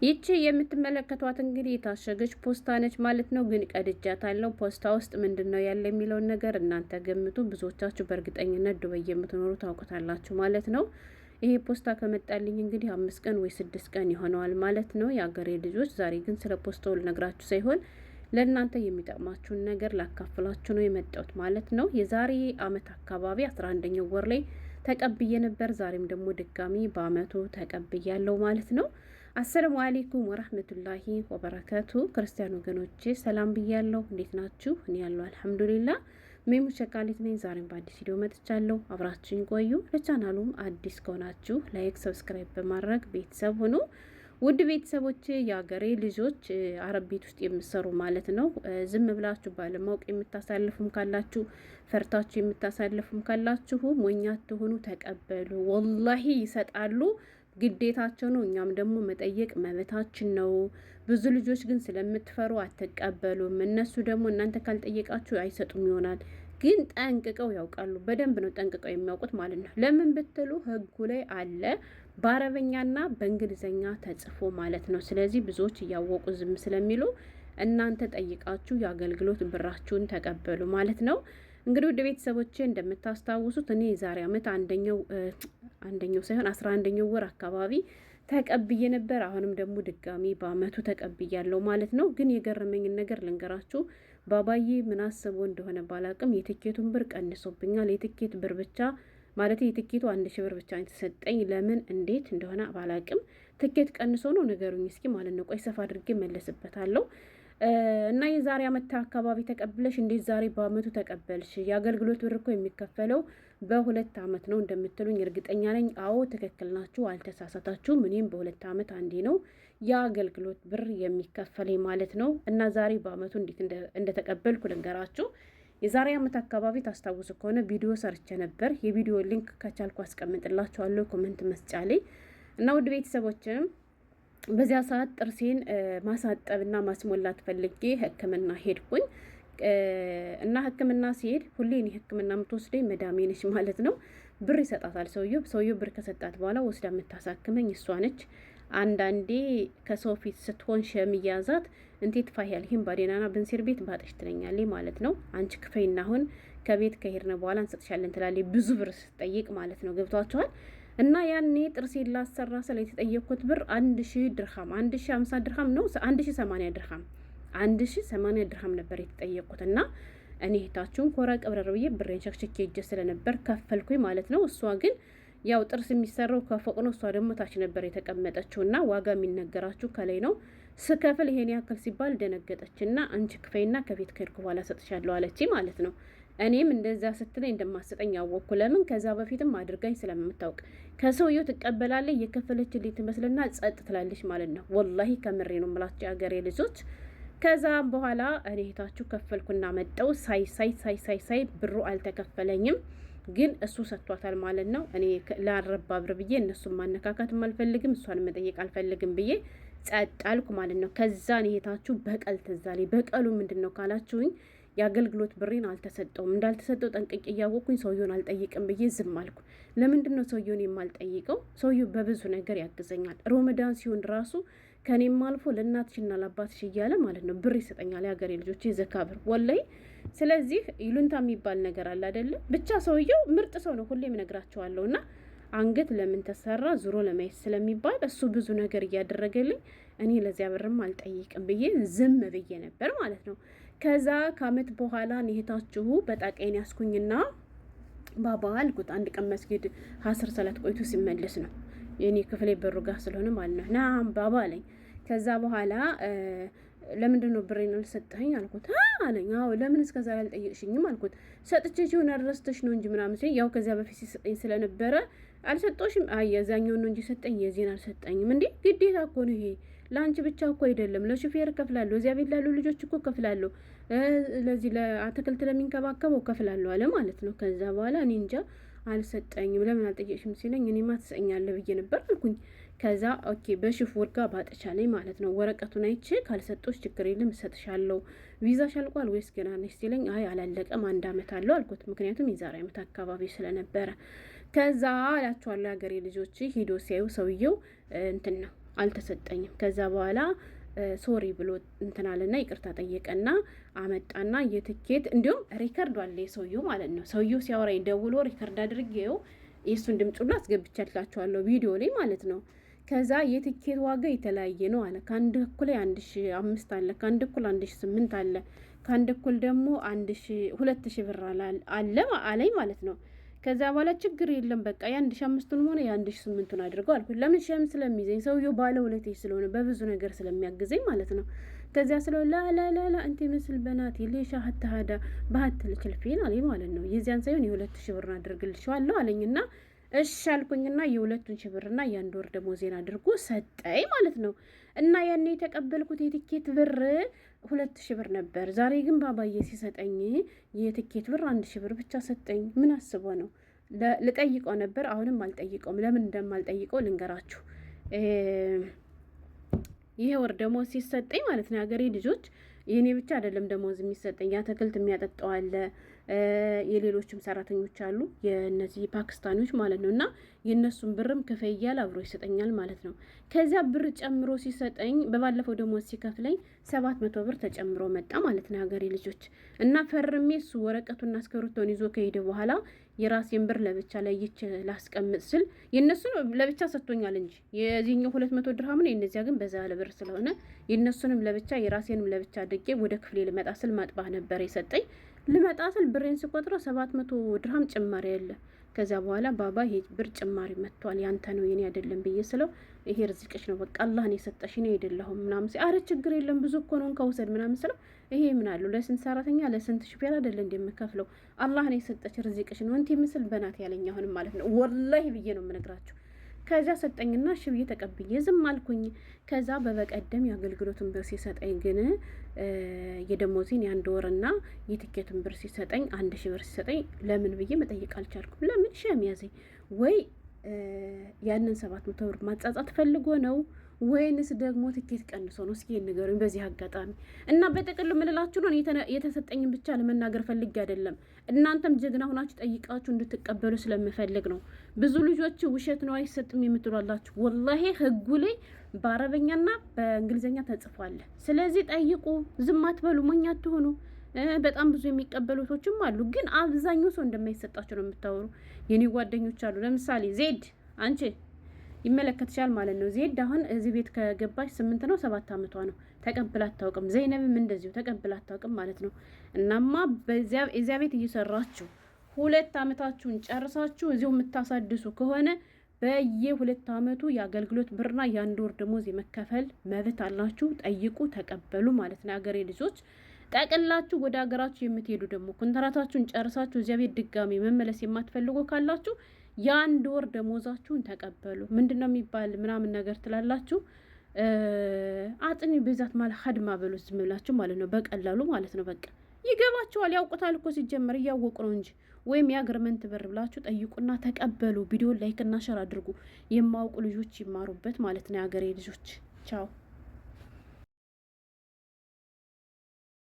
ይቺ የምትመለከቷት እንግዲህ የታሸገች ፖስታ ነች ማለት ነው። ግን ቀድጃታለሁ። ፖስታ ውስጥ ምንድን ነው ያለ የሚለውን ነገር እናንተ ገምቱ። ብዙዎቻችሁ በእርግጠኝነት ዱባይ የምትኖሩ ታውቁታላችሁ ማለት ነው። ይሄ ፖስታ ከመጣልኝ እንግዲህ 5 ቀን ወይ 6 ቀን ይሆነዋል ማለት ነው። የአገሬ ልጆች ዛሬ ግን ስለ ፖስታው ልነግራችሁ ሳይሆን ለእናንተ የሚጠቅማችሁን ነገር ላካፍላችሁ ነው የመጣሁት ማለት ነው። የዛሬ አመት አካባቢ 11ኛው ወር ላይ ተቀብዬ ነበር። ዛሬም ደግሞ ድጋሚ በአመቱ ተቀብያለሁ ማለት ነው። አሰላሙ አሌይኩም ወራህመቱላሂ ወበረከቱ። ክርስቲያን ወገኖቼ ሰላም ብያለሁ። እንዴት ናችሁ? እኔ ያለው አልሐምዱሊላ ሜሙ ሸቃሊት ነኝ። ዛሬም በአዲስ ቪዲዮ መጥቻለሁ። አብራችሁኝ ቆዩ። ለቻናሉም አዲስ ከሆናችሁ ላይክ፣ ሰብስክራይብ በማድረግ ቤተሰብ ሁኑ። ውድ ቤተሰቦች የአገሬ ልጆች አረብ ቤት ውስጥ የምትሰሩ ማለት ነው። ዝም ብላችሁ ባለማወቅ የምታሳልፉም ካላችሁ፣ ፈርታችሁ የምታሳልፉም ካላችሁ ሞኛ ትሆኑ ተቀበሉ። ወላሂ ይሰጣሉ፣ ግዴታቸው ነው። እኛም ደግሞ መጠየቅ መብታችን ነው። ብዙ ልጆች ግን ስለምትፈሩ አትቀበሉም። እነሱ ደግሞ እናንተ ካልጠየቃችሁ አይሰጡም ይሆናል። ግን ጠንቅቀው ያውቃሉ። በደንብ ነው ጠንቅቀው የሚያውቁት ማለት ነው። ለምን ብትሉ ህጉ ላይ አለ በአረበኛና በእንግሊዘኛ ተጽፎ ማለት ነው። ስለዚህ ብዙዎች እያወቁ ዝም ስለሚሉ እናንተ ጠይቃችሁ የአገልግሎት ብራችሁን ተቀበሉ ማለት ነው። እንግዲህ ወደ ቤተሰቦቼ እንደምታስታውሱት እኔ የዛሬ አመት አንደኛው ሳይሆን 11ኛው ወር አካባቢ ተቀብዬ ነበር። አሁንም ደግሞ ድጋሚ በአመቱ ተቀብያለሁ ማለት ነው። ግን የገረመኝን ነገር ልንገራችሁ። ባባዬ ምን አስቦ እንደሆነ ባላቅም የትኬቱን ብር ቀንሶብኛል። የትኬት ብር ብቻ ማለት የትኬቱ 1000 ብር ብቻ የተሰጠኝ። ለምን እንዴት እንደሆነ ባላቅም ትኬት ቀንሶ ነው ነገሩኝ እስኪ ማለት ነው። ቆይ ሰፋ አድርጌ መለስበታለሁ። እና የዛሬ አመት አካባቢ ተቀብለሽ እንዴት ዛሬ በአመቱ ተቀበልሽ? የአገልግሎት ብር እኮ የሚከፈለው በ2 አመት ነው እንደምትሉኝ እርግጠኛ ነኝ። አዎ ትክክል ናችሁ፣ አልተሳሳታችሁም። እኔም በ2 አመት አንዴ ነው የአገልግሎት ብር የሚከፈለኝ ማለት ነው። እና ዛሬ በአመቱ እንዴት እንደተቀበልኩ ልንገራችሁ። የዛሬ አመት አካባቢ ታስታውሱ ከሆነ ቪዲዮ ሰርቼ ነበር። የቪዲዮ ሊንክ ከቻልኩ አስቀምጥላችኋለሁ ኮሜንት መስጫ ላይ። እና ውድ ቤተሰቦችም በዚያ ሰዓት ጥርሴን ማሳጠብና ማስሞላት ፈልጌ ሕክምና ሄድኩኝ። እና ሕክምና ሲሄድ ሁሌ እኔ ሕክምና የምትወስደኝ መዳሜ ነች ማለት ነው። ብር ይሰጣታል ሰውየው ብር ከሰጣት በኋላ ወስዳ የምታሳክመኝ እሷ ነች። አንዳንዴ ከሰው ፊት ስትሆን ሸምያዛት እንዴት ፋያል ይህም ባዴናና ብንሲር ቤት ባጠሽ ትለኛለች ማለት ነው። አንቺ ክፈይና አሁን ከቤት ከሄድነ በኋላ እንሰጥሻለን ትላለች። ብዙ ብር ስትጠይቅ ማለት ነው። ገብቷቸዋል። እና ያኔ ጥርሴን ላሰራ ስለ የተጠየቅኩት ብር 1000 ድርሃም 1050 ድርሃም ነው 1080 ድርሃም 1080 ድርሃም ነበር የተጠየቅኩት። እና እኔ እህታችሁን ኮራ ቀብረር ብዬ ብሬን ሸክሽኬ እጄ ስለነበር ከፈልኩኝ ማለት ነው። እሷ ግን ያው ጥርስ የሚሰራው ከፎቅ ነው፣ እሷ ደግሞ ታች ነበር የተቀመጠችው። እና ዋጋ የሚነገራችሁ ከላይ ነው። ስከፍል ይሄን ያክል ሲባል ደነገጠችና አንቺ ክፈይና ከቤት ከሄድኩ በኋላ ሰጥሻለሁ አለች ማለት ነው። እኔም እንደዛ ስትለኝ እንደማሰጠኝ ያወቅኩ። ለምን ከዛ በፊትም አድርጋኝ ስለምታውቅ ከሰውየው ትቀበላለች፣ የከፈለችልኝ ትመስልና ጸጥ ትላለች ማለት ነው። ወላሂ ከምሬ ነው የምላችሁ የአገሬ ልጆች። ከዛም በኋላ እኔ እህታችሁ ከፈልኩና መጠው ሳይ ብሩ አልተከፈለኝም፣ ግን እሱ ሰጥቷታል ማለት ነው። እኔ ላረባ ብር ብዬ እነሱን ማነካካትም አልፈልግም፣ እሷን መጠየቅ አልፈልግም ብዬ ጸጥ አልኩ ማለት ነው። ከዛ እኔ እህታችሁ በቀል ትዛለኝ። በቀሉ ምንድን ነው ካላችሁኝ የአገልግሎት ብሬን አልተሰጠውም። እንዳልተሰጠው ጠንቅቄ እያወቅኩኝ ሰውየውን አልጠይቅም ብዬ ዝም አልኩ። ለምንድን ነው ሰውየውን የማልጠይቀው? ሰውየው በብዙ ነገር ያግዘኛል። ሮመዳን ሲሆን ራሱ ከኔም አልፎ ለእናትሽና ለአባትሽ እያለ ማለት ነው ብር ይሰጠኛል። የሀገሬ ልጆች የዘካ ብር ወላይ። ስለዚህ ይሉንታ የሚባል ነገር አለ አይደለም። ብቻ ሰውየው ምርጥ ሰው ነው፣ ሁሌም እነግራቸዋለሁ። እና አንገት ለምን ተሰራ ዙሮ ለማየት ስለሚባል እሱ ብዙ ነገር እያደረገልኝ እኔ ለዚያ ብርም አልጠይቅም ብዬ ዝም ብዬ ነበር ማለት ነው። ከዛ ከአመት በኋላ እህታችሁ በጣቃዬን ያስኩኝና ባባ አልኩት። አንድ ቀን መስጊድ 10 ሰላት ቆይቶ ሲመለስ ነው የኔ ክፍሌ በሩ ጋር ስለሆነ ማለት ነው። ናም ባባ አለኝ። ከዛ በኋላ ለምንድን ነው ብሬን አልሰጠኸኝ አልኩት። አለኝ። አዎ ለምን እስከዛሬ አልጠየቅሽኝም አልኩት። ሰጥቼሽ ይሆን አረስተሽ ነው እንጂ ምናምን ሲል ያው ከዚያ በፊት ሲሰጠኝ ስለነበረ አልሰጠሽም። አይ የዛኛውን ነው እንጂ ሰጠኝ የዚህን አልሰጠኝም። እንዴ ግዴታ እኮ ነው ይሄ፣ ለአንቺ ብቻ እኮ አይደለም፣ ለሹፌር ከፍላለሁ፣ እዚያ ቤት ላሉ ልጆች እኮ ከፍላለሁ፣ ለዚህ ለአትክልት ለሚንከባከበው ከፍላለሁ አለ ማለት ነው። ከዛ በኋላ እኔ እንጃ አልሰጠኝም። ለምን አልጠየቅሽም ሲለኝ እኔማ ትሰጠኛለህ ብዬ ነበር አልኩኝ። ከዛ ኦኬ በሽፉር ጋር ባጥቻለኝ ማለት ነው። ወረቀቱን አይቼ ካልሰጦች ችግር የለም እሰጥሻለሁ፣ ቪዛሽ አልቋል ወይስ ገና ነሽ ሲለኝ አይ አላለቀም 1 አመት አለው አልኩት። ምክንያቱም የዛሬ አመት አካባቢ ስለነበረ። ከዛ አላችኋለሁ የሀገሬ ልጆች ሂዶ ሲያዩ ሰውየው እንትን ነው አልተሰጠኝም። ከዛ በኋላ ሶሪ ብሎ እንትናልና ይቅርታ ጠየቀና አመጣና የትኬት እንዲሁም ሪከርድ አለ የሰውየው ማለት ነው። ሰውየው ሲያወራኝ ደውሎ ሪከርድ አድርጌው የእሱን ድምፅ ሁሉ አስገብቻላችኋለሁ ቪዲዮ ላይ ማለት ነው። ከዛ የትኬት ዋጋ የተለያየ ነው አለ። ከአንድ እኩል 1500 አለ፣ ከአንድ እኩል 1800 አለ፣ ከአንድ እኩል ደግሞ 2000 ብር አለ አለኝ ማለት ነው። ከዛ በኋላ ችግር የለም በቃ የ1500 ሆነ የ1800 አድርገው አልኩት። ለምን ሸም ስለሚይዘኝ ሰውየው ባለ ውለቴ ስለሆነ በብዙ ነገር ስለሚያግዘኝ ማለት ነው። ከዚያ ስለው ላላላላ እንት ምስል በናት ሌሻ ሀታ ሀዳ ባህት ልክልፊን አለኝ ማለት ነው። የዚያን ሳይሆን የ2000 ብር አድርግልሽዋለሁ አለኝና እሺ አልኩኝና የ2000 ብርና የ1 ወር ደሞዜን አድርጎ ሰጠኝ ማለት ነው። እና ያኔ የተቀበልኩት የትኬት ብር 2000 ብር ነበር። ዛሬ ግን ባባዬ ሲሰጠኝ የትኬት ብር 1000 ብር ብቻ ሰጠኝ። ምን አስቦ ነው? ልጠይቀው ነበር፣ አሁንም አልጠይቀውም። ለምን እንደማልጠይቀው ልንገራችሁ። ይሄ ወር ደሞዝ ሲሰጠኝ ማለት ነው የሀገሬ ልጆች፣ የኔ ብቻ አይደለም ደሞዝ የሚሰጠኝ፣ የአትክልት የሚያጠጣው አለ፣ የሌሎችም ሰራተኞች አሉ፣ የነዚህ ፓኪስታኖች ማለት ነው። እና የእነሱን ብርም ክፈይ እያለ አብሮ ይሰጠኛል ማለት ነው። ከዚያ ብር ጨምሮ ሲሰጠኝ በባለፈው ደሞዝ ሲከፍለኝ 700 ብር ተጨምሮ መጣ ማለት ነው የሀገሬ ልጆች። እና ፈርሜ እሱ ወረቀቱና እስክሪብቶን ይዞ ከሄደ በኋላ የራሴን ብር ለብቻ ለይቼ ላስቀምጥ ስል የእነሱን ለብቻ ሰጥቶኛል እንጂ የዚህኛው 200 ድርሃም ነው። የእነዚያ ግን በዛ ያለ ብር ስለሆነ የእነሱንም ለብቻ የራሴንም ለብቻ አድርጌ ወደ ክፍሌ ልመጣ ስል ማጥባህ ነበር የሰጠኝ። ልመጣ ስል ብሬን ስቆጥረው 700 ድርሃም ጭማሪ ያለ። ከዚያ በኋላ ባባ ይሄ ብር ጭማሪ መጥቷል፣ ያንተ ነው የኔ አይደለም ብዬ ስለው ይሄ ርዝቅሽ ነው በቃ አላህ ነው የሰጠሽ እኔ አይደለሁም ምናምን ሲል አረ ችግር የለም ብዙ እኮ ነው ከውሰድ ምናምን ስለው ይሄ ምን አለው ለስንት ሰራተኛ ለስንት ሹፌር አይደለ እንደምከፍለው አላህ ነው የሰጠሽ ርዝቅሽ ነው እንት ምስል በናት ያለኝ አሁንም ማለት ነው ወላሂ ብዬ ነው የምነግራችሁ። ከዛ ሰጠኝና እሺ ብዬ ተቀብዬ ዝም አልኩኝ። ከዛ በበቀደም የአገልግሎትን ብር ሲሰጠኝ ግን የደሞዜን የ1 ወርና የትኬትን ብር ሲሰጠኝ 1000 ብር ሲሰጠኝ ለምን ብዬ መጠየቅ አልቻልኩም። ለምን ሸም ያዘኝ ወይ ያንን 700 ብር ማጻጻት ፈልጎ ነው ወይንስ ደግሞ ትኬት ቀንሶ ነው? እስኪ ንገሩኝ በዚህ አጋጣሚ። እና በጥቅሉ ምንላችሁ ነው የተሰጠኝን ብቻ ለመናገር ፈልጌ አይደለም። እናንተም ጀግና ሆናችሁ ጠይቃችሁ እንድትቀበሉ ስለምፈልግ ነው። ብዙ ልጆች ውሸት ነው አይሰጥም የምትሏላችሁ። ወላሂ ህጉ ላይ በአረበኛና በእንግሊዝኛ ተጽፏል። ስለዚህ ጠይቁ፣ ዝም አትበሉ፣ ሞኝ አትሆኑ። በጣም ብዙ የሚቀበሉቶችም አሉ፣ ግን አብዛኛው ሰው እንደማይሰጣቸው ነው የምታወሩ። የኔ ጓደኞች አሉ። ለምሳሌ ዜድ አንቺ ይመለከትሻል ማለት ነው። ዜድ አሁን እዚህ ቤት ከገባች 8 ነው 7 አመቷ ነው። ተቀብላ አታውቅም። ዘይነብም እንደዚሁ ተቀብላ አታውቅም ማለት ነው። እናማ እዚያ ቤት እየሰራችሁ 2 አመታችሁን ጨርሳችሁ እዚሁ የምታሳድሱ ከሆነ በየ2 አመቱ የአገልግሎት ብርና የ1 ወር ደሞዝ የመከፈል መብት አላችሁ። ጠይቁ፣ ተቀበሉ ማለት ነው። አገሬ ልጆች ጠቅላችሁ ወደ ሀገራችሁ የምትሄዱ ደግሞ ኮንትራታችሁን ጨርሳችሁ እዚያ ቤት ድጋሚ መመለስ የማትፈልጉ ካላችሁ የ1 ወር ደሞዛችሁን ተቀበሉ። ምንድነው የሚባል ምናምን ነገር ትላላችሁ። አጥኒ በዛት ማለት ሀድማ በሉ ዝም ብላችሁ ማለት ነው። በቀላሉ ማለት ነው። በቃ ይገባችኋል። ያውቁታል እኮ ሲጀመር እያወቁ ነው እንጂ። ወይም የአግሪመንት ብር ብላችሁ ጠይቁና ተቀበሉ። ቪዲዮ ላይክ እና ሸር አድርጉ። የማውቁ ልጆች ይማሩበት ማለት ነው። የሀገሬ ልጆች ቻው።